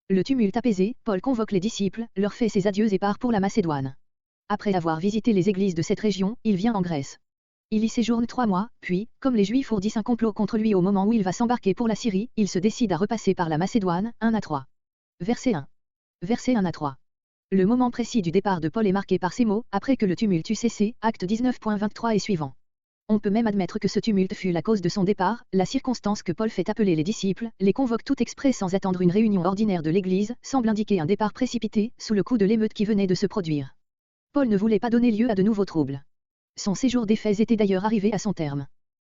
Le tumulte apaisé, Paul convoque les disciples, leur fait ses adieux et part pour la Macédoine. Après avoir visité les églises de cette région, il vient en Grèce. Il y séjourne 3 mois, puis, comme les Juifs ourdissent un complot contre lui au moment où il va s'embarquer pour la Syrie, il se décide à repasser par la Macédoine, 1 à 3. Verset 1. Verset 1 à 3. Le moment précis du départ de Paul est marqué par ces mots, après que le tumulte eut cessé, acte 19.23 et suivant. On peut même admettre que ce tumulte fut la cause de son départ, la circonstance que Paul fait appeler les disciples, les convoque tout exprès sans attendre une réunion ordinaire de l'Église, semble indiquer un départ précipité, sous le coup de l'émeute qui venait de se produire. Paul ne voulait pas donner lieu à de nouveaux troubles. Son séjour d'Éphèse était d'ailleurs arrivé à son terme.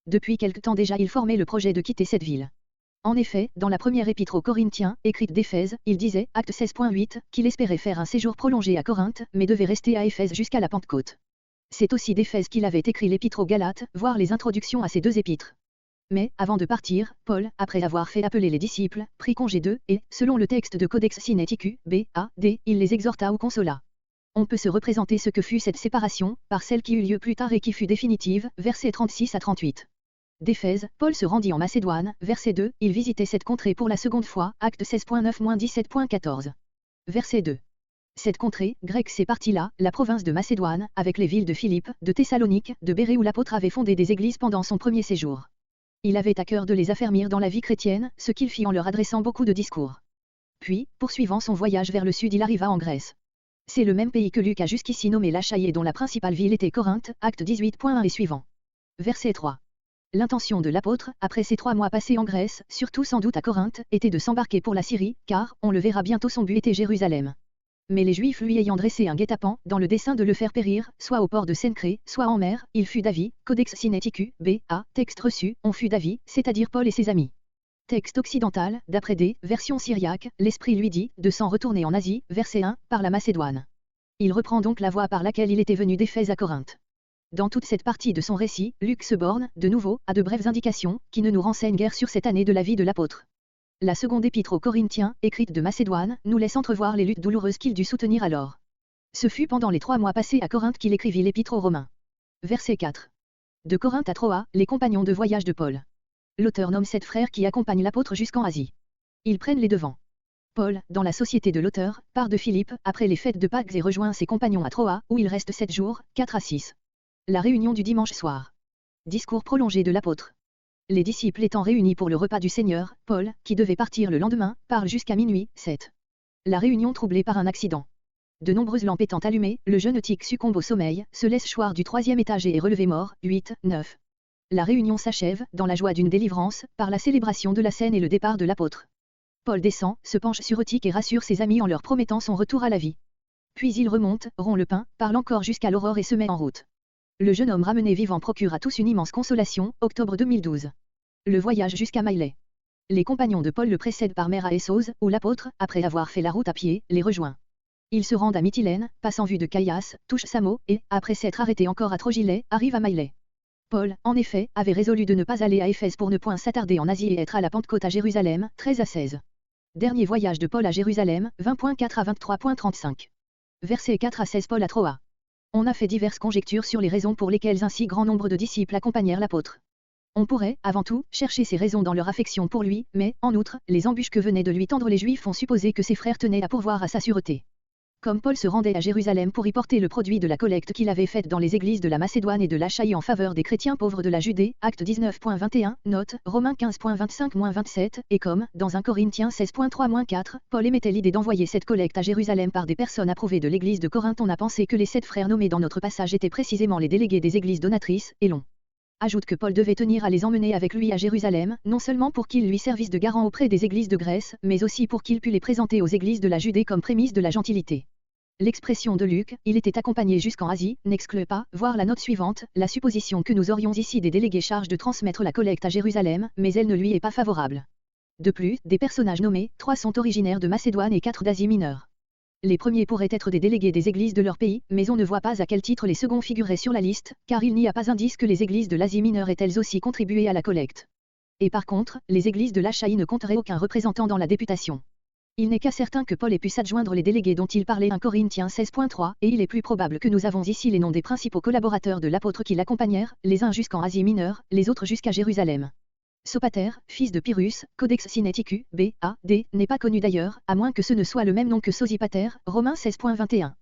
Depuis quelque temps déjà il formait le projet de quitter cette ville. En effet, dans la première épître aux Corinthiens, écrite d'Éphèse, il disait, acte 16.8, qu'il espérait faire un séjour prolongé à Corinthe, mais devait rester à Éphèse jusqu'à la Pentecôte. C'est aussi d'Éphèse qu'il avait écrit l'épître aux Galates, voire les introductions à ces 2 épîtres. Mais, avant de partir, Paul, après avoir fait appeler les disciples, prit congé d'eux, et, selon le texte de Codex Sinaiticus, B.A.D., il les exhorta ou consola. On peut se représenter ce que fut cette séparation, par celle qui eut lieu plus tard et qui fut définitive, versets 36 à 38. D'Éphèse, Paul se rendit en Macédoine, verset 2, il visitait cette contrée pour la seconde fois, acte 16.9-17.14. Verset 2. Cette contrée, grecque c'est partie-là, la province de Macédoine, avec les villes de Philippe, de Thessalonique, de Bérée où l'apôtre avait fondé des églises pendant son premier séjour. Il avait à cœur de les affermir dans la vie chrétienne, ce qu'il fit en leur adressant beaucoup de discours. Puis, poursuivant son voyage vers le sud il arriva en Grèce. C'est le même pays que Luc a jusqu'ici nommé l'Achaïe et dont la principale ville était Corinthe, acte 18.1 et suivant. Verset 3. L'intention de l'apôtre, après ces 3 mois passés en Grèce, surtout sans doute à Corinthe, était de s'embarquer pour la Syrie, car, on le verra bientôt son but était Jérusalem. Mais les Juifs lui ayant dressé un guet-apens, dans le dessein de le faire périr, soit au port de Cénchrée, soit en mer, il fut d'avis, Codex Sinaiticus, B.A., texte reçu, on fut d'avis, c'est-à-dire Paul et ses amis. Texte occidental, d'après des, version syriaque, l'Esprit lui dit, de s'en retourner en Asie, verset 1, par la Macédoine. Il reprend donc la voie par laquelle il était venu d'Éphèse à Corinthe. Dans toute cette partie de son récit, Luc se borne, de nouveau, à de brèves indications, qui ne nous renseignent guère sur cette année de la vie de l'apôtre. La seconde épître aux Corinthiens, écrite de Macédoine, nous laisse entrevoir les luttes douloureuses qu'il dut soutenir alors. Ce fut pendant les 3 mois passés à Corinthe qu'il écrivit l'épître aux Romains. Verset 4. De Corinthe à Troas, les compagnons de voyage de Paul. L'auteur nomme 7 frères qui accompagnent l'apôtre jusqu'en Asie. Ils prennent les devants. Paul, dans la société de l'auteur, part de Philippe, après les fêtes de Pâques et rejoint ses compagnons à Troas, où il reste 7 jours, 4 à 6. La réunion du dimanche soir. Discours prolongé de l'apôtre. Les disciples étant réunis pour le repas du Seigneur, Paul, qui devait partir le lendemain, parle jusqu'à minuit, 7. La réunion troublée par un accident. De nombreuses lampes étant allumées, le jeune eutique succombe au sommeil, se laisse choir du 3e étage et est relevé mort, 8, 9. La réunion s'achève, dans la joie d'une délivrance, par la célébration de la scène et le départ de l'apôtre. Paul descend, se penche sur Eutique et rassure ses amis en leur promettant son retour à la vie. Puis il remonte, rompt le pain, parle encore jusqu'à l'aurore et se met en route. Le jeune homme ramené vivant procure à tous une immense consolation, octobre 2012. Le voyage jusqu'à Maillé. Les compagnons de Paul le précèdent par mer à Essos, où l'apôtre, après avoir fait la route à pied, les rejoint. Ils se rendent à Mytilène, passent en vue de Caïas, touchent Samo, et, après s'être arrêtés encore à Trogilès, arrivent à Maillé. Paul, en effet, avait résolu de ne pas aller à Éphèse pour ne point s'attarder en Asie et être à la Pentecôte à Jérusalem, 13 à 16. Dernier voyage de Paul à Jérusalem, 20.4 à 23.35. Versets 4 à 16 Paul à Troas. On a fait diverses conjectures sur les raisons pour lesquelles un si grand nombre de disciples accompagnèrent l'apôtre. On pourrait, avant tout, chercher ces raisons dans leur affection pour lui, mais, en outre, les embûches que venaient de lui tendre les Juifs font supposer que ses frères tenaient à pourvoir à sa sûreté. Comme Paul se rendait à Jérusalem pour y porter le produit de la collecte qu'il avait faite dans les églises de la Macédoine et de l'Achaïe en faveur des chrétiens pauvres de la Judée, acte 19.21, note, Romains 15.25-27, et comme, dans 1 Corinthiens 16.3-4, Paul émettait l'idée d'envoyer cette collecte à Jérusalem par des personnes approuvées de l'église de Corinthe, on a pensé que les 7 frères nommés dans notre passage étaient précisément les délégués des églises donatrices, et l'on ajoute que Paul devait tenir à les emmener avec lui à Jérusalem, non seulement pour qu'ils lui servissent de garant auprès des églises de Grèce, mais aussi pour qu'il pût les présenter aux églises de la Judée comme prémisse de la gentilité. L'expression de Luc, il était accompagné jusqu'en Asie, n'exclut pas, voir la note suivante, la supposition que nous aurions ici des délégués chargés de transmettre la collecte à Jérusalem, mais elle ne lui est pas favorable. De plus, des personnages nommés, 3 sont originaires de Macédoine et 4 d'Asie mineure. Les premiers pourraient être des délégués des églises de leur pays, mais on ne voit pas à quel titre les seconds figuraient sur la liste, car il n'y a pas indice que les églises de l'Asie mineure aient elles aussi contribué à la collecte. Et par contre, les églises de l'Achaïe ne compteraient aucun représentant dans la députation. Il n'est qu'à certain que Paul ait pu s'adjoindre les délégués dont il parlait 1 Corinthiens 16.3, et il est plus probable que nous avons ici les noms des principaux collaborateurs de l'apôtre qui l'accompagnèrent, les uns jusqu'en Asie mineure, les autres jusqu'à Jérusalem. Sopater, fils de Pyrrhus, Codex Sinaiticus, B, A, D, n'est pas connu d'ailleurs, à moins que ce ne soit le même nom que Sosipater, Romains 16.21.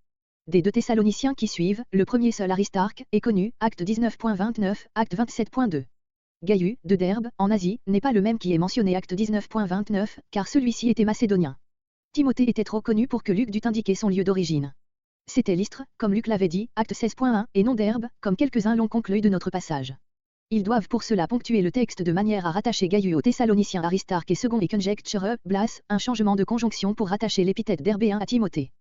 Des deux Thessaloniciens qui suivent, le premier seul Aristarque, est connu, acte 19.29, acte 27.2. Gaius, de Derbe, en Asie, n'est pas le même qui est mentionné acte 19.29, car celui-ci était macédonien. Timothée était trop connu pour que Luc dût indiquer son lieu d'origine. C'était Lystre, comme Luc l'avait dit, acte 16.1, et non Derbe, comme quelques-uns l'ont conclu de notre passage. Ils doivent pour cela ponctuer le texte de manière à rattacher Gaius aux Thessaloniciens Aristarque et second et conjecture, Blas, un changement de conjonction pour rattacher l'épithète d'Herbéen à Timothée.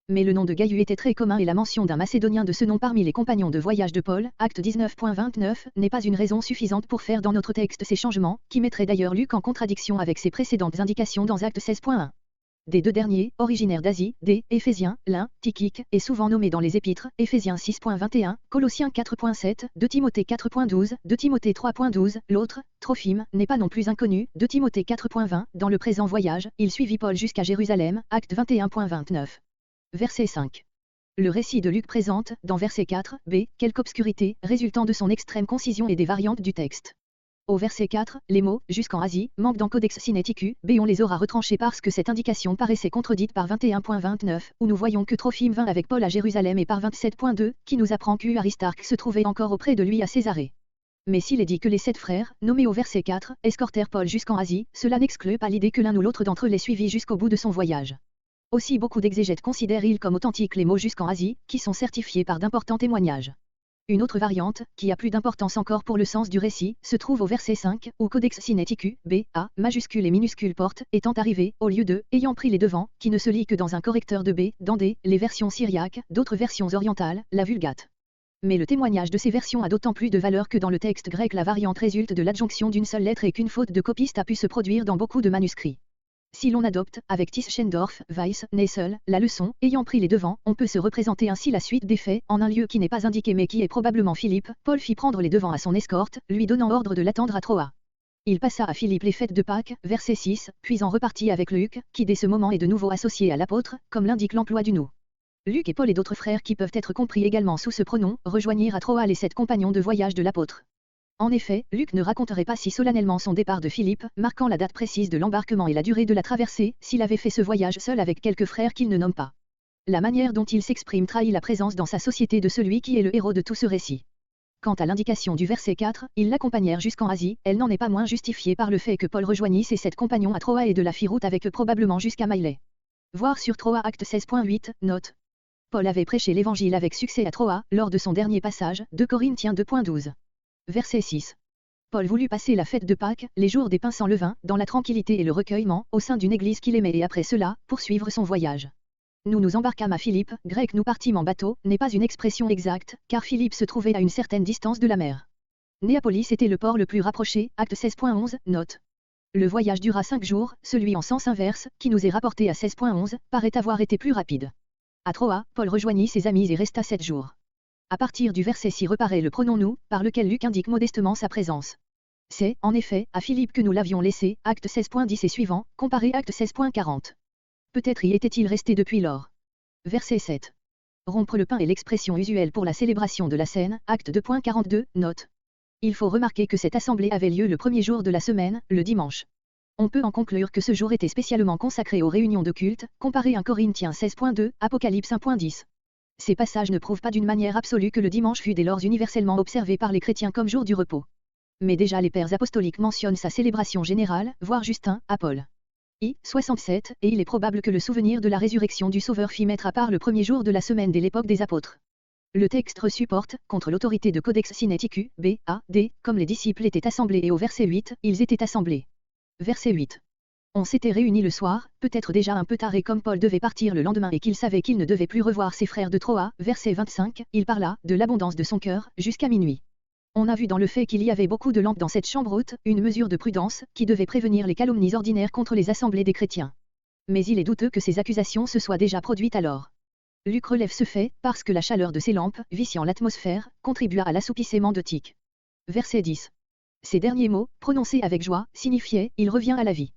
Mais le nom de Gaius était très commun et la mention d'un Macédonien de ce nom parmi les compagnons de voyage de Paul, acte 19.29, n'est pas une raison suffisante pour faire dans notre texte ces changements, qui mettraient d'ailleurs Luc en contradiction avec ses précédentes indications dans acte 16.1. Des deux derniers, originaires d'Asie, des Éphésiens, l'un, Tychique, est souvent nommé dans les épîtres, Éphésiens 6.21, Colossiens 4.7, 2 Timothée 4.12, 2 Timothée 3.12, l'autre, Trophime, n'est pas non plus inconnu, 2 Timothée 4.20, dans le présent voyage, il suivit Paul jusqu'à Jérusalem, acte 21.29. Verset 5. Le récit de Luc présente, dans verset 4, b, quelque obscurité, résultant de son extrême concision et des variantes du texte. Au verset 4, les mots « jusqu'en Asie » manquent dans Codex Sinaiticus, B. On les aura retranchés parce que cette indication paraissait contredite par 21.29, où nous voyons que Trophime vint avec Paul à Jérusalem et par 27.2, qui nous apprend qu'Aristarque se trouvait encore auprès de lui à Césarée. Mais s'il est dit que les 7 frères, nommés au verset 4, escortèrent Paul jusqu'en Asie, cela n'exclut pas l'idée que l'un ou l'autre d'entre eux les suivit jusqu'au bout de son voyage. Aussi beaucoup d'exégètes considèrent-ils comme authentiques les mots jusqu'en Asie, qui sont certifiés par d'importants témoignages. Une autre variante, qui a plus d'importance encore pour le sens du récit, se trouve au verset 5, où Codex Sinaiticus, B, A, majuscule et minuscule porte, étant arrivé, au lieu de, ayant pris les devants, qui ne se lit que dans un correcteur de B, dans D, les versions syriaques, d'autres versions orientales, la Vulgate. Mais le témoignage de ces versions a d'autant plus de valeur que dans le texte grec la variante résulte de l'adjonction d'une seule lettre et qu'une faute de copiste a pu se produire dans beaucoup de manuscrits. Si l'on adopte, avec Tischendorf, Weiss, Nessel, la leçon, ayant pris les devants, on peut se représenter ainsi la suite des faits, en un lieu qui n'est pas indiqué mais qui est probablement Philippe. Paul fit prendre les devants à son escorte, lui donnant ordre de l'attendre à Troa. Il passa à Philippe les fêtes de Pâques, verset 6, puis en repartit avec Luc, qui dès ce moment est de nouveau associé à l'apôtre, comme l'indique l'emploi du nous. Luc et Paul et d'autres frères qui peuvent être compris également sous ce pronom, rejoignirent à Troa les 7 compagnons de voyage de l'apôtre. En effet, Luc ne raconterait pas si solennellement son départ de Philippe, marquant la date précise de l'embarquement et la durée de la traversée, s'il avait fait ce voyage seul avec quelques frères qu'il ne nomme pas. La manière dont il s'exprime trahit la présence dans sa société de celui qui est le héros de tout ce récit. Quant à l'indication du verset 4, ils l'accompagnèrent jusqu'en Asie, elle n'en est pas moins justifiée par le fait que Paul rejoignit ses 7 compagnons à Troa et de la fit route avec eux probablement jusqu'à Maïlée. Voir sur Troa acte 16.8, note. Paul avait prêché l'évangile avec succès à Troa, lors de son dernier passage, 2 Corinthiens 2.12. Verset 6. Paul voulut passer la fête de Pâques, les jours des pains sans levain, dans la tranquillité et le recueillement, au sein d'une église qu'il aimait et après cela, poursuivre son voyage. Nous nous embarquâmes à Philippe, grec nous partîmes en bateau, n'est pas une expression exacte, car Philippe se trouvait à une certaine distance de la mer. Néapolis était le port le plus rapproché, acte 16.11, note. Le voyage dura 5 jours, celui en sens inverse, qui nous est rapporté à 16.11, paraît avoir été plus rapide. À Troa, Paul rejoignit ses amis et resta 7 jours. À partir du verset 6 reparaît le pronom nous, par lequel Luc indique modestement sa présence. C'est, en effet, à Philippe que nous l'avions laissé, acte 16.10 et suivant, comparé acte 16.40. Peut-être y était-il resté depuis lors. Verset 7. Rompre le pain est l'expression usuelle pour la célébration de la scène, acte 2.42, note. Il faut remarquer que cette assemblée avait lieu le premier jour de la semaine, le dimanche. On peut en conclure que ce jour était spécialement consacré aux réunions de culte, comparé 1 Corinthiens 16.2, Apocalypse 1.10. Ces passages ne prouvent pas d'une manière absolue que le dimanche fut dès lors universellement observé par les chrétiens comme jour du repos. Mais déjà les pères apostoliques mentionnent sa célébration générale, voire Justin, à Paul. I. 67, et il est probable que le souvenir de la résurrection du Sauveur fit mettre à part le premier jour de la semaine dès l'époque des apôtres. Le texte supporte, contre l'autorité de Codex Sinaiticus, B, A, D, comme les disciples étaient assemblés et au verset 8, ils étaient assemblés. Verset 8. On s'était réunis le soir, peut-être déjà un peu tard et comme Paul devait partir le lendemain et qu'il savait qu'il ne devait plus revoir ses frères de Troa, verset 25, il parla, de l'abondance de son cœur, jusqu'à minuit. On a vu dans le fait qu'il y avait beaucoup de lampes dans cette chambre haute, une mesure de prudence, qui devait prévenir les calomnies ordinaires contre les assemblées des chrétiens. Mais il est douteux que ces accusations se soient déjà produites alors. Luc relève ce fait, parce que la chaleur de ces lampes, viciant l'atmosphère, contribua à l'assoupissement de Tic. Verset 10. Ces derniers mots, prononcés avec joie, signifiaient « il revient à la vie ».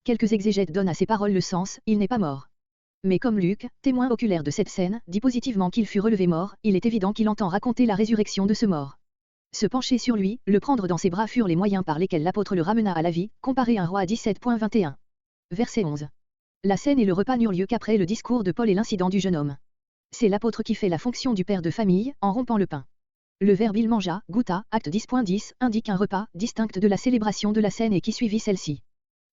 Quelques exégètes donnent à ces paroles le sens « il n'est pas mort ». Mais comme Luc, témoin oculaire de cette scène, dit positivement qu'il fut relevé mort, il est évident qu'il entend raconter la résurrection de ce mort. Se pencher sur lui, le prendre dans ses bras furent les moyens par lesquels l'apôtre le ramena à la vie, comparé 1 Rois 17.21. Verset 11. La scène et le repas n'eurent lieu qu'après le discours de Paul et l'incident du jeune homme. C'est l'apôtre qui fait la fonction du père de famille, en rompant le pain. Le verbe il mangea, goûta, acte 10.10, indique un repas distinct de la célébration de la scène et qui suivit celle-ci.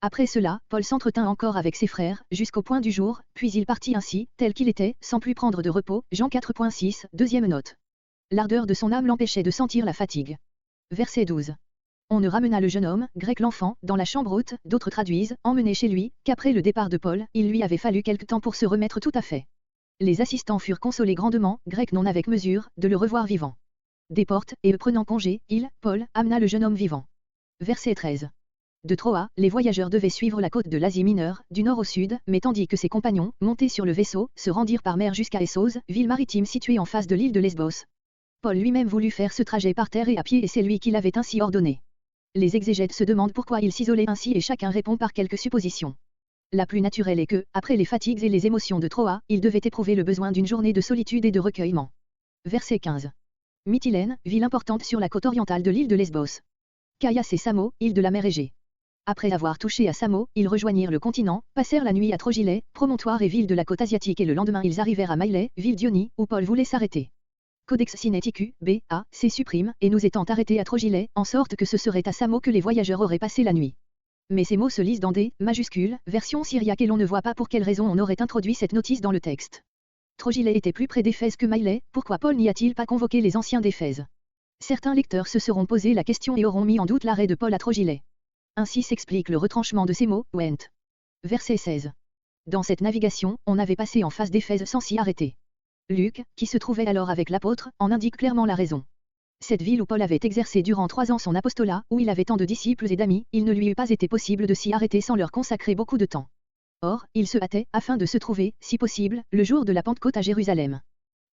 Après cela, Paul s'entretint encore avec ses frères, jusqu'au point du jour, puis il partit ainsi, tel qu'il était, sans plus prendre de repos. Jean 4.6, deuxième note. L'ardeur de son âme l'empêchait de sentir la fatigue. Verset 12. On ne ramena le jeune homme, grec l'enfant, dans la chambre haute, d'autres traduisent, emmené chez lui, qu'après le départ de Paul, il lui avait fallu quelque temps pour se remettre tout à fait. Les assistants furent consolés grandement, grec non avec mesure, de le revoir vivant. Des portes, et prenant congé, il, Paul, amena le jeune homme vivant. Verset 13. De Troa, les voyageurs devaient suivre la côte de l'Asie mineure, du nord au sud, mais tandis que ses compagnons, montés sur le vaisseau, se rendirent par mer jusqu'à Essos, ville maritime située en face de l'île de Lesbos. Paul lui-même voulut faire ce trajet par terre et à pied et c'est lui qui l'avait ainsi ordonné. Les exégètes se demandent pourquoi il s'isolait ainsi et chacun répond par quelques suppositions. La plus naturelle est que, après les fatigues et les émotions de Troa, il devait éprouver le besoin d'une journée de solitude et de recueillement. Verset 15. Mytilène, ville importante sur la côte orientale de l'île de Lesbos. Chias et Samo, île de la mer Égée. Après avoir touché à Samo, ils rejoignirent le continent, passèrent la nuit à Trogylée, promontoire et ville de la côte asiatique et le lendemain ils arrivèrent à Maïlée, ville d'Ionie, où Paul voulait s'arrêter. Codex Sinaiticus, B.A., C supprime, et nous étant arrêtés à Trogylée, en sorte que ce serait à Samo que les voyageurs auraient passé la nuit. Mais ces mots se lisent dans des majuscules, version syriaque et l'on ne voit pas pour quelle raison on aurait introduit cette notice dans le texte. Trogylée était plus près d'Éphèse que Maïlée, pourquoi Paul n'y a-t-il pas convoqué les anciens d'Éphèse? Certains lecteurs se seront posé la question et auront mis en doute l'arrêt de Paul à Trogylée. Ainsi s'explique le retranchement de ces mots, went. Verset 16. Dans cette navigation, on avait passé en face d'Éphèse sans s'y arrêter. Luc, qui se trouvait alors avec l'apôtre, en indique clairement la raison. Cette ville où Paul avait exercé durant 3 ans son apostolat, où il avait tant de disciples et d'amis, il ne lui eût pas été possible de s'y arrêter sans leur consacrer beaucoup de temps. Or, il se hâtait, afin de se trouver, si possible, le jour de la Pentecôte à Jérusalem.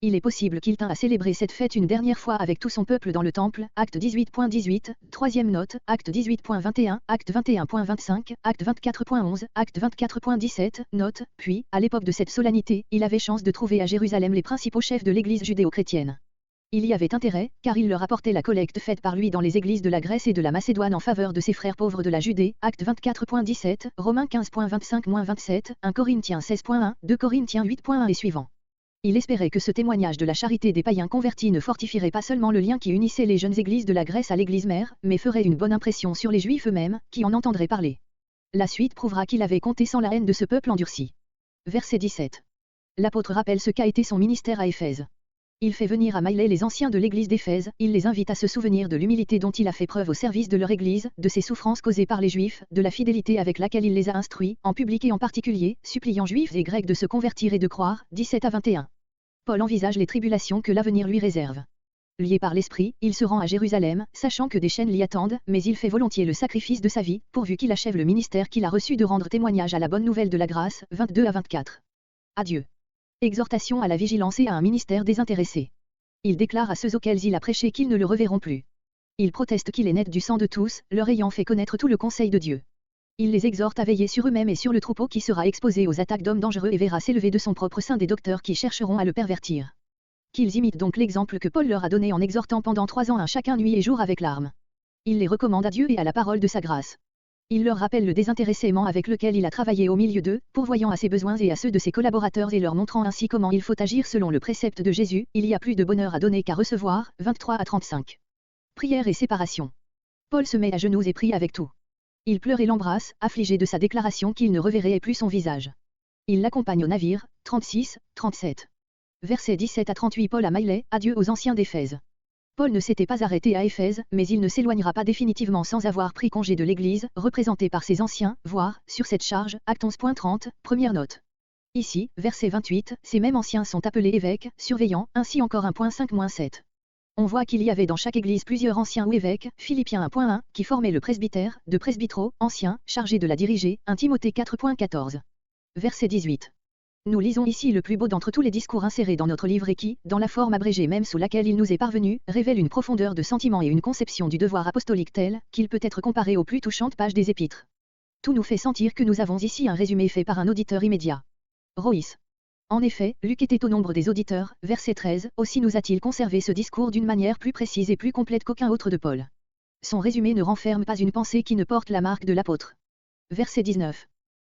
Il est possible qu'il tint à célébrer cette fête une dernière fois avec tout son peuple dans le temple, acte 18.18, troisième note, acte 18.21, acte 21.25, acte 24.11, acte 24.17, note, puis, à l'époque de cette solennité, il avait chance de trouver à Jérusalem les principaux chefs de l'église judéo-chrétienne. Il y avait intérêt, car il leur apportait la collecte faite par lui dans les églises de la Grèce et de la Macédoine en faveur de ses frères pauvres de la Judée, acte 24.17, Romains 15.25-27, 1 Corinthiens 16.1, 2 Corinthiens 8.1 et suivants. Il espérait que ce témoignage de la charité des païens convertis ne fortifierait pas seulement le lien qui unissait les jeunes églises de la Grèce à l'église mère, mais ferait une bonne impression sur les Juifs eux-mêmes, qui en entendraient parler. La suite prouvera qu'il avait compté sans la haine de ce peuple endurci. Verset 17. L'apôtre rappelle ce qu'a été son ministère à Éphèse. Il fait venir à Maïlée les anciens de l'église d'Éphèse, il les invite à se souvenir de l'humilité dont il a fait preuve au service de leur église, de ses souffrances causées par les Juifs, de la fidélité avec laquelle il les a instruits, en public et en particulier, suppliant Juifs et Grecs de se convertir et de croire, 17 à 21. Paul envisage les tribulations que l'avenir lui réserve. Lié par l'esprit, il se rend à Jérusalem, sachant que des chaînes l'y attendent, mais il fait volontiers le sacrifice de sa vie, pourvu qu'il achève le ministère qu'il a reçu de rendre témoignage à la bonne nouvelle de la grâce, 22 à 24. Adieu. Exhortation à la vigilance et à un ministère désintéressé. Il déclare à ceux auxquels il a prêché qu'ils ne le reverront plus. Il proteste qu'il est net du sang de tous, leur ayant fait connaître tout le conseil de Dieu. Il les exhorte à veiller sur eux-mêmes et sur le troupeau qui sera exposé aux attaques d'hommes dangereux et verra s'élever de son propre sein des docteurs qui chercheront à le pervertir. Qu'ils imitent donc l'exemple que Paul leur a donné en exhortant pendant 3 ans un chacun nuit et jour avec larmes. Il les recommande à Dieu et à la parole de sa grâce. Il leur rappelle le désintéressé aimant avec lequel il a travaillé au milieu d'eux, pourvoyant à ses besoins et à ceux de ses collaborateurs et leur montrant ainsi comment il faut agir selon le précepte de Jésus, il y a plus de bonheur à donner qu'à recevoir, 23 à 35. Prière et séparation. Paul se met à genoux et prie avec tout. Il pleure et l'embrasse, affligé de sa déclaration qu'il ne reverrait plus son visage. Il l'accompagne au navire, 36, 37. Versets 17 à 38 Paul à Maïlée, adieu aux anciens d'Éphèse. Paul ne s'était pas arrêté à Éphèse, mais il ne s'éloignera pas définitivement sans avoir pris congé de l'Église, représentée par ses anciens, voire, sur cette charge, acte 11.30, première note. Ici, verset 28, ces mêmes anciens sont appelés évêques, surveillants, ainsi encore 1.5-7. On voit qu'il y avait dans chaque église plusieurs anciens ou évêques, Philippiens 1.1, qui formaient le presbytère, de presbytros, anciens, chargés de la diriger, 1 Timothée 4.14. Verset 18. Nous lisons ici le plus beau d'entre tous les discours insérés dans notre livre et qui, dans la forme abrégée même sous laquelle il nous est parvenu, révèle une profondeur de sentiment et une conception du devoir apostolique telle, qu'il peut être comparé aux plus touchantes pages des Épîtres. Tout nous fait sentir que nous avons ici un résumé fait par un auditeur immédiat. Royce. En effet, Luc était au nombre des auditeurs, verset 13, aussi nous a-t-il conservé ce discours d'une manière plus précise et plus complète qu'aucun autre de Paul. Son résumé ne renferme pas une pensée qui ne porte la marque de l'apôtre. Verset 19.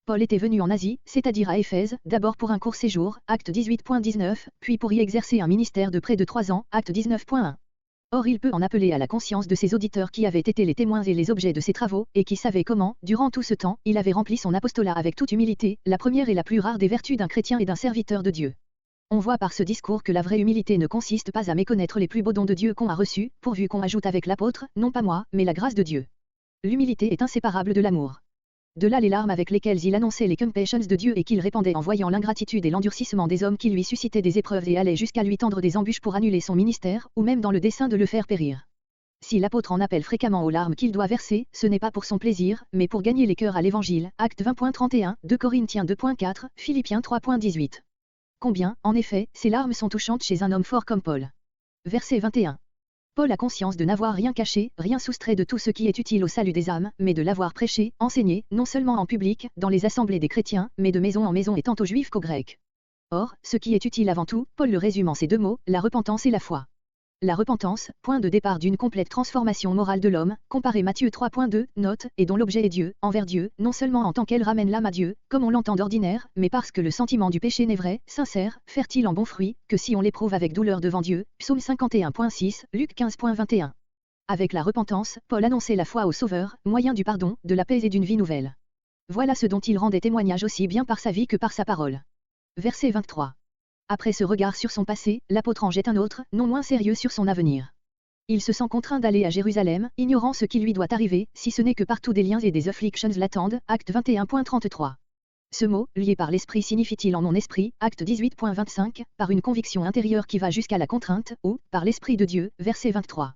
Paul était venu en Asie, c'est-à-dire à Éphèse, d'abord pour un court séjour, acte 18.19, puis pour y exercer un ministère de près de 3 ans, acte 19.1. Or il peut en appeler à la conscience de ses auditeurs qui avaient été les témoins et les objets de ses travaux, et qui savaient comment, durant tout ce temps, il avait rempli son apostolat avec toute humilité, la première et la plus rare des vertus d'un chrétien et d'un serviteur de Dieu. On voit par ce discours que la vraie humilité ne consiste pas à méconnaître les plus beaux dons de Dieu qu'on a reçus, pourvu qu'on ajoute avec l'apôtre, non pas moi, mais la grâce de Dieu. L'humilité est inséparable de l'amour. De là les larmes avec lesquelles il annonçait les compassions de Dieu et qu'il répandait en voyant l'ingratitude et l'endurcissement des hommes qui lui suscitaient des épreuves et allaient jusqu'à lui tendre des embûches pour annuler son ministère, ou même dans le dessein de le faire périr. Si l'apôtre en appelle fréquemment aux larmes qu'il doit verser, ce n'est pas pour son plaisir, mais pour gagner les cœurs à l'évangile, acte 20.31, 2 Corinthiens 2.4, Philippiens 3.18. Combien, en effet, ces larmes sont touchantes chez un homme fort comme Paul. Verset 21. Paul a conscience de n'avoir rien caché, rien soustrait de tout ce qui est utile au salut des âmes, mais de l'avoir prêché, enseigné, non seulement en public, dans les assemblées des chrétiens, mais de maison en maison et tant aux juifs qu'aux grecs. Or, ce qui est utile avant tout, Paul le résume en ces 2 mots, la repentance et la foi. La repentance, point de départ d'une complète transformation morale de l'homme, comparé Matthieu 3.2, note, et dont l'objet est Dieu, envers Dieu, non seulement en tant qu'elle ramène l'âme à Dieu, comme on l'entend d'ordinaire, mais parce que le sentiment du péché n'est vrai, sincère, fertile en bons fruits, que si on l'éprouve avec douleur devant Dieu, psaume 51.6, Luc 15.21. Avec la repentance, Paul annonçait la foi au Sauveur, moyen du pardon, de la paix et d'une vie nouvelle. Voilà ce dont il rendait témoignage aussi bien par sa vie que par sa parole. Verset 23. Après ce regard sur son passé, l'apôtre en jette un autre, non moins sérieux sur son avenir. Il se sent contraint d'aller à Jérusalem, ignorant ce qui lui doit arriver, si ce n'est que partout des liens et des afflictions l'attendent, acte 21.33. Ce mot, lié par l'esprit signifie-t-il en mon esprit, acte 18.25, par une conviction intérieure qui va jusqu'à la contrainte, ou, par l'esprit de Dieu, verset 23.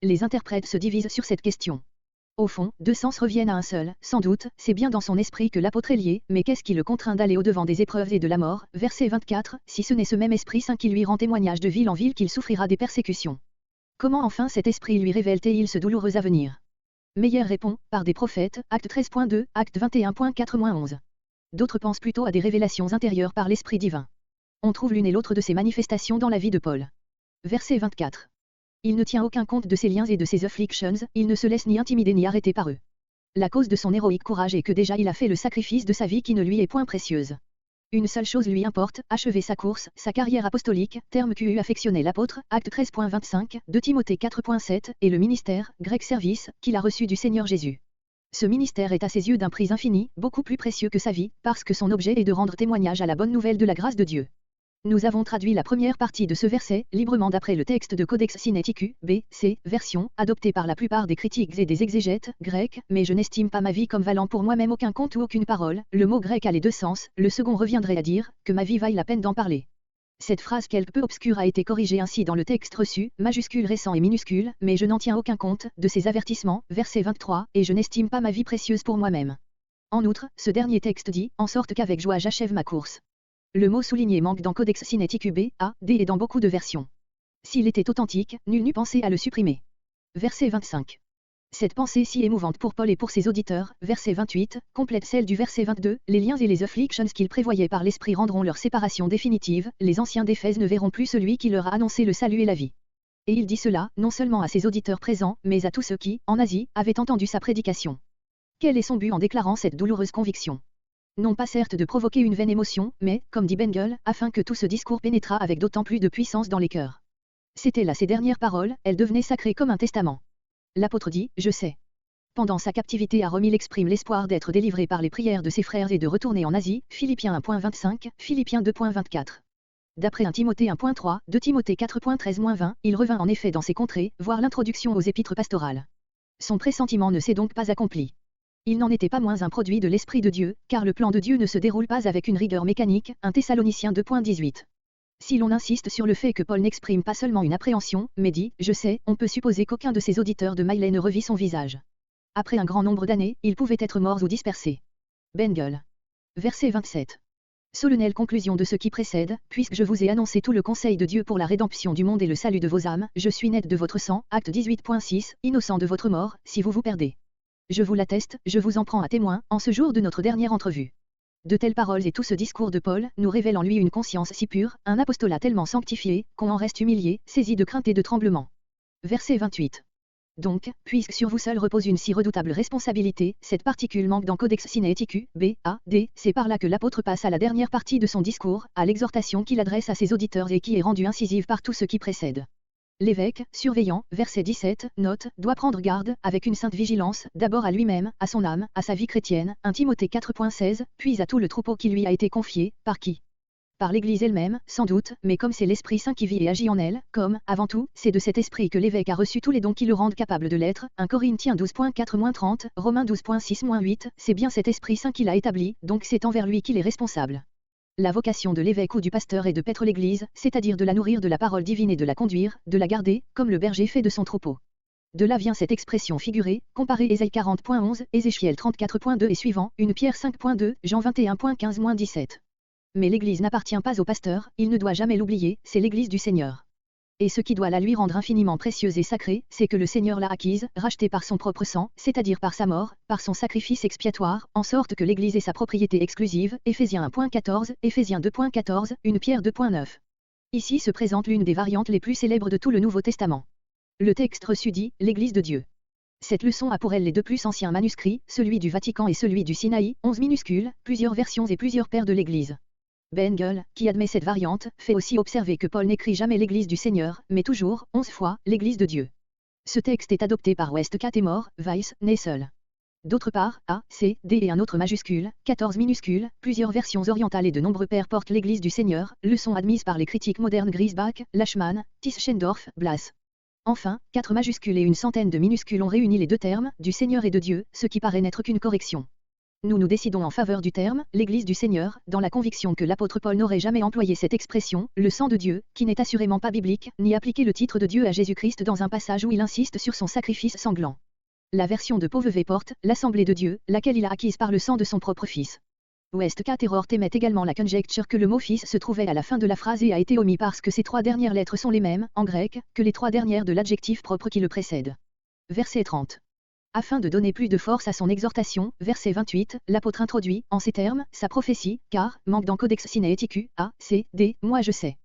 Les interprètes se divisent sur cette question. Au fond, 2 sens reviennent à un seul, sans doute, c'est bien dans son esprit que l'apôtre est lié, mais qu'est-ce qui le contraint d'aller au-devant des épreuves et de la mort, verset 24, si ce n'est ce même esprit saint qui lui rend témoignage de ville en ville qu'il souffrira des persécutions. Comment enfin cet esprit lui révèle-t-il ce douloureux avenir? Meyer répond, par des prophètes, acte 13.2, acte 21.4-11. D'autres pensent plutôt à des révélations intérieures par l'esprit divin. On trouve l'une et l'autre de ces manifestations dans la vie de Paul. Verset 24. Il ne tient aucun compte de ses liens et de ses afflictions, il ne se laisse ni intimider ni arrêter par eux. La cause de son héroïque courage est que déjà il a fait le sacrifice de sa vie qui ne lui est point précieuse. Une seule chose lui importe, achever sa course, sa carrière apostolique, terme qu'eut affectionné l'apôtre, acte 13.25, 2 Timothée 4.7, et le ministère, grec service, qu'il a reçu du Seigneur Jésus. Ce ministère est à ses yeux d'un prix infini, beaucoup plus précieux que sa vie, parce que son objet est de rendre témoignage à la bonne nouvelle de la grâce de Dieu. Nous avons traduit la première partie de ce verset, librement d'après le texte de Codex Sinaiticus, B.C., version, adoptée par la plupart des critiques et des exégètes, grecs, mais je n'estime pas ma vie comme valant pour moi-même aucun compte ou aucune parole, le mot grec a les 2 sens, le second reviendrait à dire, que ma vie vaille la peine d'en parler. Cette phrase quelque peu obscure a été corrigée ainsi dans le texte reçu, majuscule récent et minuscule, mais je n'en tiens aucun compte, de ces avertissements, verset 23, et je n'estime pas ma vie précieuse pour moi-même. En outre, ce dernier texte dit, en sorte qu'avec joie j'achève ma course. Le mot souligné manque dans Codex Sinaiticus B, A, D et dans beaucoup de versions. S'il était authentique, nul n'eût pensé à le supprimer. Verset 25. Cette pensée si émouvante pour Paul et pour ses auditeurs, verset 28, complète celle du verset 22, les liens et les afflictions qu'il prévoyait par l'esprit rendront leur séparation définitive, les anciens d'Éphèse ne verront plus celui qui leur a annoncé le salut et la vie. Et il dit cela, non seulement à ses auditeurs présents, mais à tous ceux qui, en Asie, avaient entendu sa prédication. Quel est son but en déclarant cette douloureuse conviction? Non pas certes de provoquer une vaine émotion, mais, comme dit Bengel, afin que tout ce discours pénétrât avec d'autant plus de puissance dans les cœurs. C'était là ses dernières paroles, elles devenaient sacrées comme un testament. L'apôtre dit, je sais. Pendant sa captivité à Rome il exprime l'espoir d'être délivré par les prières de ses frères et de retourner en Asie, Philippiens 1.25, Philippiens 2.24. D'après 1 Timothée 1.3, 2 Timothée 4.13-20, il revint en effet dans ces contrées, voir l'introduction aux épîtres pastorales. Son pressentiment ne s'est donc pas accompli. Il n'en était pas moins un produit de l'Esprit de Dieu, car le plan de Dieu ne se déroule pas avec une rigueur mécanique, 1 Thessaloniciens 2.18. Si l'on insiste sur le fait que Paul n'exprime pas seulement une appréhension, mais dit « je sais », on peut supposer qu'aucun de ses auditeurs de Maillet ne revit son visage. Après un grand nombre d'années, ils pouvaient être morts ou dispersés. Bengel. Verset 27. Solennelle conclusion de ce qui précède, puisque je vous ai annoncé tout le conseil de Dieu pour la rédemption du monde et le salut de vos âmes, je suis net de votre sang, acte 18.6, innocent de votre mort, si vous vous perdez. Je vous l'atteste, je vous en prends à témoin, en ce jour de notre dernière entrevue. De telles paroles et tout ce discours de Paul nous révèlent en lui une conscience si pure, un apostolat tellement sanctifié, qu'on en reste humilié, saisi de crainte et de tremblement. Verset 28. Donc, puisque sur vous seul repose une si redoutable responsabilité, cette particule manque dans Codex Sinaiticus, B.A.D. C'est par là que l'apôtre passe à la dernière partie de son discours, à l'exhortation qu'il adresse à ses auditeurs et qui est rendue incisive par tout ce qui précède. L'évêque, surveillant, verset 17, note, doit prendre garde, avec une sainte vigilance, d'abord à lui-même, à son âme, à sa vie chrétienne, 1 Timothée 4.16, puis à tout le troupeau qui lui a été confié, par qui? Par l'Église elle-même, sans doute, mais comme c'est l'Esprit Saint qui vit et agit en elle, comme, avant tout, c'est de cet Esprit que l'évêque a reçu tous les dons qui le rendent capable de l'être, 1 Corinthiens 12.4-30, Romains 12.6-8, c'est bien cet Esprit Saint qui l'a établi, donc c'est envers lui qu'il est responsable. La vocation de l'évêque ou du pasteur est de paître l'Église, c'est-à-dire de la nourrir de la parole divine et de la conduire, de la garder, comme le berger fait de son troupeau. De là vient cette expression figurée, comparée Ésaïe 40.11, Ézéchiel 34.2 et suivant, 1 Pierre 5.2, Jean 21.15-17. Mais l'Église n'appartient pas au pasteur, il ne doit jamais l'oublier, c'est l'Église du Seigneur. Et ce qui doit la lui rendre infiniment précieuse et sacrée, c'est que le Seigneur l'a acquise, rachetée par son propre sang, c'est-à-dire par sa mort, par son sacrifice expiatoire, en sorte que l'Église est sa propriété exclusive, Éphésiens 1.14, Éphésiens 2.14, 1 Pierre 2.9. Ici se présente l'une des variantes les plus célèbres de tout le Nouveau Testament. Le texte reçu dit, l'Église de Dieu. Cette leçon a pour elle les deux plus anciens manuscrits, celui du Vatican et celui du Sinaï, 11 minuscules, plusieurs versions et plusieurs pères de l'Église. Bengel, qui admet cette variante, fait aussi observer que Paul n'écrit jamais l'Église du Seigneur, mais toujours, 11 fois, l'Église de Dieu. Ce texte est adopté par Westcott et Moore, Weiss, Nessel. D'autre part, A, C, D et un autre majuscule, 14 minuscules, plusieurs versions orientales et de nombreux pères portent l'Église du Seigneur, leçon admise par les critiques modernes Griesbach, Lachmann, Tischendorf, Blas. Enfin, 4 majuscules et une centaine de minuscules ont réuni les deux termes, du Seigneur et de Dieu, ce qui paraît n'être qu'une correction. Nous nous décidons en faveur du terme, l'Église du Seigneur, dans la conviction que l'apôtre Paul n'aurait jamais employé cette expression, le sang de Dieu, qui n'est assurément pas biblique, ni appliqué le titre de Dieu à Jésus-Christ dans un passage où il insiste sur son sacrifice sanglant. La version de Pauvevet porte, l'Assemblée de Dieu, laquelle il a acquise par le sang de son propre Fils. Westcott et Rohr émettent également la conjecture que le mot Fils se trouvait à la fin de la phrase et a été omis parce que ces 3 dernières lettres sont les mêmes, en grec, que les 3 dernières de l'adjectif propre qui le précède. Verset 30. Afin de donner plus de force à son exhortation, verset 28, l'apôtre introduit, en ces termes, sa prophétie, car, manque dans Codex Sinaiticus, A, C, D, moi je sais.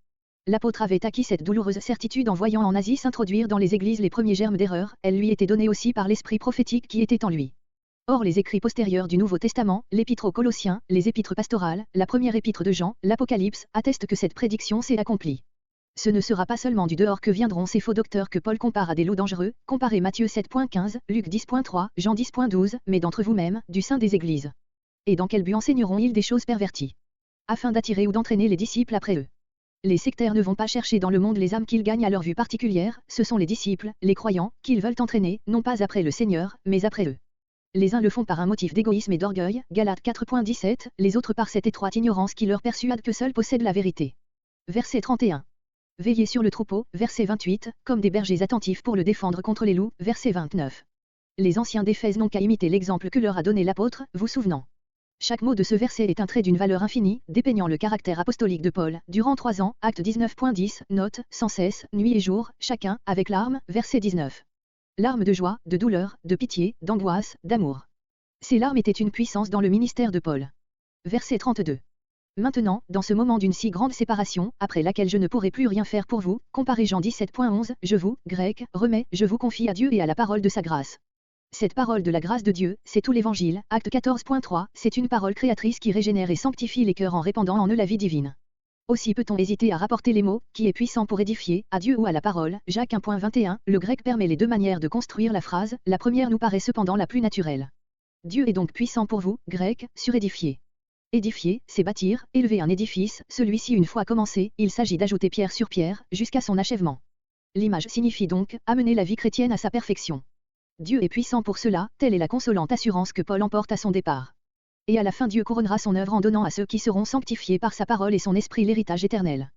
L'apôtre avait acquis cette douloureuse certitude en voyant en Asie s'introduire dans les églises les premiers germes d'erreur, elle lui était donnée aussi par l'esprit prophétique qui était en lui. Or les écrits postérieurs du Nouveau Testament, l'épître aux Colossiens, les épîtres pastorales, la première épître de Jean, l'Apocalypse, attestent que cette prédiction s'est accomplie. Ce ne sera pas seulement du dehors que viendront ces faux docteurs que Paul compare à des loups dangereux, comparez Matthieu 7.15, Luc 10.3, Jean 10.12, mais d'entre vous-mêmes, du sein des églises. Et dans quel but enseigneront-ils des choses perverties? Afin d'attirer ou d'entraîner les disciples après eux. Les sectaires ne vont pas chercher dans le monde les âmes qu'ils gagnent à leur vue particulière, ce sont les disciples, les croyants, qu'ils veulent entraîner, non pas après le Seigneur, mais après eux. Les uns le font par un motif d'égoïsme et d'orgueil, Galates 4.17, les autres par cette étroite ignorance qui leur persuade que seuls possèdent la vérité. Verset 31. Veillez sur le troupeau, verset 28, comme des bergers attentifs pour le défendre contre les loups, verset 29. Les anciens d'Éphèse n'ont qu'à imiter l'exemple que leur a donné l'apôtre, vous souvenant. Chaque mot de ce verset est un trait d'une valeur infinie, dépeignant le caractère apostolique de Paul, durant 3 ans, acte 19.10, note, sans cesse, nuit et jour, chacun, avec larmes, verset 19. Larmes de joie, de douleur, de pitié, d'angoisse, d'amour. Ces larmes étaient une puissance dans le ministère de Paul. Verset 32. Maintenant, dans ce moment d'une si grande séparation, après laquelle je ne pourrai plus rien faire pour vous, comparez Jean 17.11, je vous, grec, remets, je vous confie à Dieu et à la parole de sa grâce. Cette parole de la grâce de Dieu, c'est tout l'Évangile, acte 14.3, c'est une parole créatrice qui régénère et sanctifie les cœurs en répandant en eux la vie divine. Aussi peut-on hésiter à rapporter les mots, qui est puissant pour édifier, à Dieu ou à la parole, Jacques 1.21, le grec permet les deux manières de construire la phrase, la première nous paraît cependant la plus naturelle. Dieu est donc puissant pour vous, grec, surédifier. Édifier, c'est bâtir, élever un édifice, celui-ci une fois commencé, il s'agit d'ajouter pierre sur pierre, jusqu'à son achèvement. L'image signifie donc, amener la vie chrétienne à sa perfection. Dieu est puissant pour cela, telle est la consolante assurance que Paul emporte à son départ. Et à la fin Dieu couronnera son œuvre en donnant à ceux qui seront sanctifiés par sa parole et son esprit l'héritage éternel.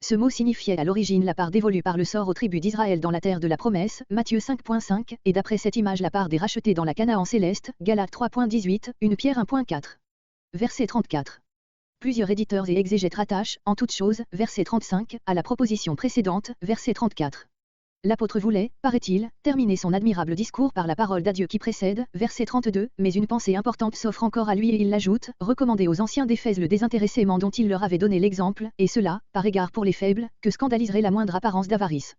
Ce mot signifiait à l'origine la part dévolue par le sort aux tribus d'Israël dans la terre de la promesse, Matthieu 5.5, et d'après cette image la part des rachetés dans la Canaan céleste, Galates 3.18, 1 Pierre 1.4. Verset 34. Plusieurs éditeurs et exégètes rattachent, en toute chose, verset 35, à la proposition précédente, verset 34. L'apôtre voulait, paraît-il, terminer son admirable discours par la parole d'adieu qui précède, verset 32, mais une pensée importante s'offre encore à lui et il l'ajoute, recommander aux anciens d'Éphèse le désintéressement dont il leur avait donné l'exemple, et cela, par égard pour les faibles, que scandaliserait la moindre apparence d'avarice.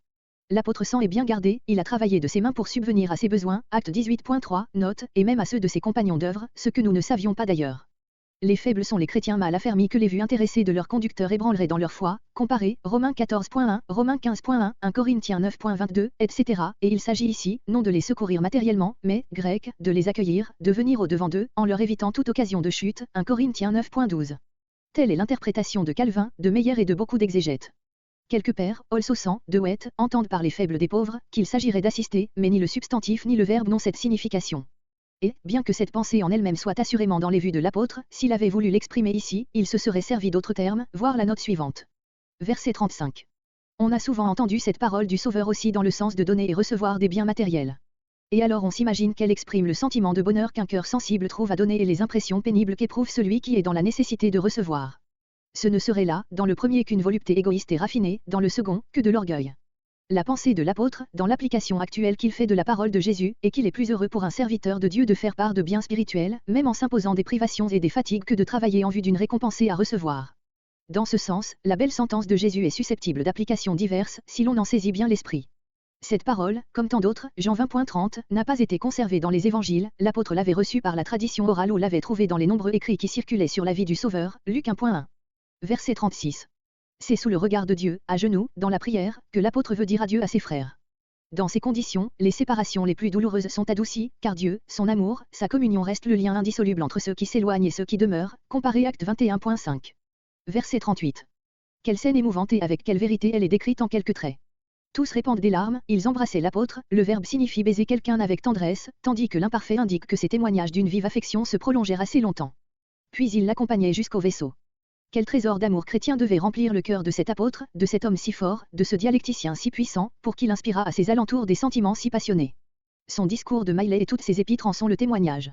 L'apôtre s'en est bien gardé, il a travaillé de ses mains pour subvenir à ses besoins, acte 18.3, note, et même à ceux de ses compagnons d'œuvre, ce que nous ne savions pas d'ailleurs. Les faibles sont les chrétiens mal affermis que les vues intéressées de leur conducteur ébranleraient dans leur foi, comparez, Romains 14.1, Romains 15.1, 1 Corinthiens 9.22, etc., et il s'agit ici, non de les secourir matériellement, mais, grec, de les accueillir, de venir au-devant d'eux, en leur évitant toute occasion de chute, 1 Corinthiens 9.12. Telle est l'interprétation de Calvin, de Meyer et de beaucoup d'exégètes. Quelques pères, Olsosan, De Wet, entendent par les faibles des pauvres, qu'il s'agirait d'assister, mais ni le substantif ni le verbe n'ont cette signification. Et, bien que cette pensée en elle-même soit assurément dans les vues de l'apôtre, s'il avait voulu l'exprimer ici, il se serait servi d'autres termes, voir la note suivante. Verset 35. On a souvent entendu cette parole du Sauveur aussi dans le sens de donner et recevoir des biens matériels. Et alors on s'imagine qu'elle exprime le sentiment de bonheur qu'un cœur sensible trouve à donner et les impressions pénibles qu'éprouve celui qui est dans la nécessité de recevoir. Ce ne serait là, dans le premier qu'une volupté égoïste et raffinée, dans le second, que de l'orgueil. La pensée de l'apôtre, dans l'application actuelle qu'il fait de la parole de Jésus, est qu'il est plus heureux pour un serviteur de Dieu de faire part de biens spirituels, même en s'imposant des privations et des fatigues que de travailler en vue d'une récompense à recevoir. Dans ce sens, la belle sentence de Jésus est susceptible d'applications diverses, si l'on en saisit bien l'esprit. Cette parole, comme tant d'autres, Jean 20.30, n'a pas été conservée dans les évangiles, l'apôtre l'avait reçue par la tradition orale ou l'avait trouvée dans les nombreux écrits qui circulaient sur la vie du Sauveur, Luc 1.1. Verset 36. C'est sous le regard de Dieu, à genoux, dans la prière, que l'apôtre veut dire adieu à ses frères. Dans ces conditions, les séparations les plus douloureuses sont adoucies, car Dieu, son amour, sa communion reste le lien indissoluble entre ceux qui s'éloignent et ceux qui demeurent, comparez Acte 21.5. Verset 38. Quelle scène émouvante et avec quelle vérité elle est décrite en quelques traits. Tous répandent des larmes, ils embrassaient l'apôtre, le verbe signifie baiser quelqu'un avec tendresse, tandis que l'imparfait indique que ces témoignages d'une vive affection se prolongèrent assez longtemps. Puis ils l'accompagnaient jusqu'au vaisseau. Quel trésor d'amour chrétien devait remplir le cœur de cet apôtre, de cet homme si fort, de ce dialecticien si puissant, pour qu'il inspira à ses alentours des sentiments si passionnés. Son discours de Maillet et toutes ses épîtres en sont le témoignage.